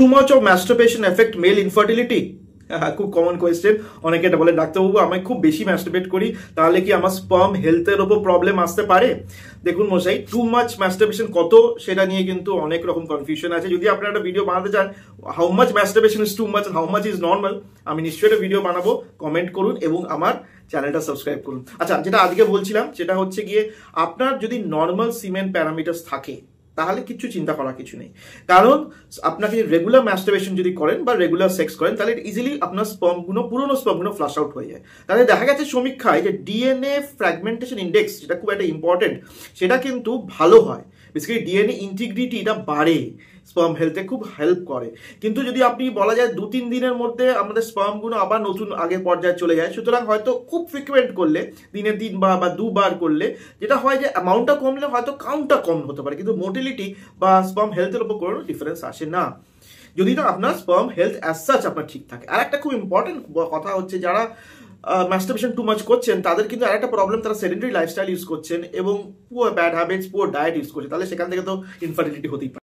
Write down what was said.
Two much of masturbation effect male infertility? খুব common question. অনেকে এটা বলে, ডাক্তারবাবু আমি খুব বেশি ম্যাস্টারবেট করি, তাহলে কি আমার স্পার্ম হেলথের ওপর প্রবলেম আসতে পারে? দেখুন মশাই, টু মাচ ম্যাস্টারবেশন কত সেটা নিয়ে কিন্তু অনেক রকম কনফিউশন আছে। যদি আপনারা একটা ভিডিও বানাতে চান how much masturbation is too much how much is normal, আমি নিশ্চয়ই একটা ভিডিও বানাবো, কমেন্ট করুন এবং আমার চ্যানেলটা সাবস্ক্রাইব করুন। আচ্ছা, যেটা আজকে বলছিলাম সেটা হচ্ছে গিয়ে, আপনার যদি নর্মাল সিমেন প্যারামিটার্স থাকে তাহলে কিছু চিন্তা করার কিছু নেই। কারণ আপনাকে রেগুলার ম্যাস্টারবেশন যদি করেন বা রেগুলার সেক্স করেন, তাহলে ইজিলি আপনার স্পার্মগুলো, পুরোনো স্পার্মগুলো ফ্লাশ আউট হয়ে যায়। তাহলে দেখা গেছে সমীক্ষায় যে ডিএনএ ফ্র্যাগমেন্টেশন ইন্ডেক্স, যেটা খুব একটা ইম্পর্টেন্ট, সেটা কিন্তু ভালো হয়। বেসিক্যালি ডিএনএ ইন্টিগ্রিটি এটা বাড়ে, স্পার্ম হেলথে খুব হেল্প করে। কিন্তু যদি আপনি বলা যায় 2-3 দিনের মধ্যে আমাদের স্পার্মগুলো আবার নতুন আগের পর্যায়ে চলে যায়, সুতরাং হয়তো খুব ফ্রিকুয়েন্ট করলে, দিনে 3 বার বা 2 বার করলে, যেটা হয় যে অ্যামাউন্টটা কমলে হয়তো কাউন্টটা কম হতে পারে, কিন্তু মোটিলিটি বা স্পার্ম হেলথের উপর কোনো ডিফারেন্স আসে না, যদি না আপনার স্পার্ম হেলথ অ্যাজ সাচ আপনার ঠিক থাকে। আর একটা খুব ইম্পর্টেন্ট কথা হচ্ছে, যারা ম্যাস্টারবেশন টু মাচ করছেন তাদের কিন্তু আরেকটা প্রবলেম, তারা সেডেন্টারি লাইফস্টাইল ইউজ করছেন এবং poor bad habits, poor diet use করছে, তাহলে সেখান থেকে তো ইনফার্টিলিটি হতেই পারে।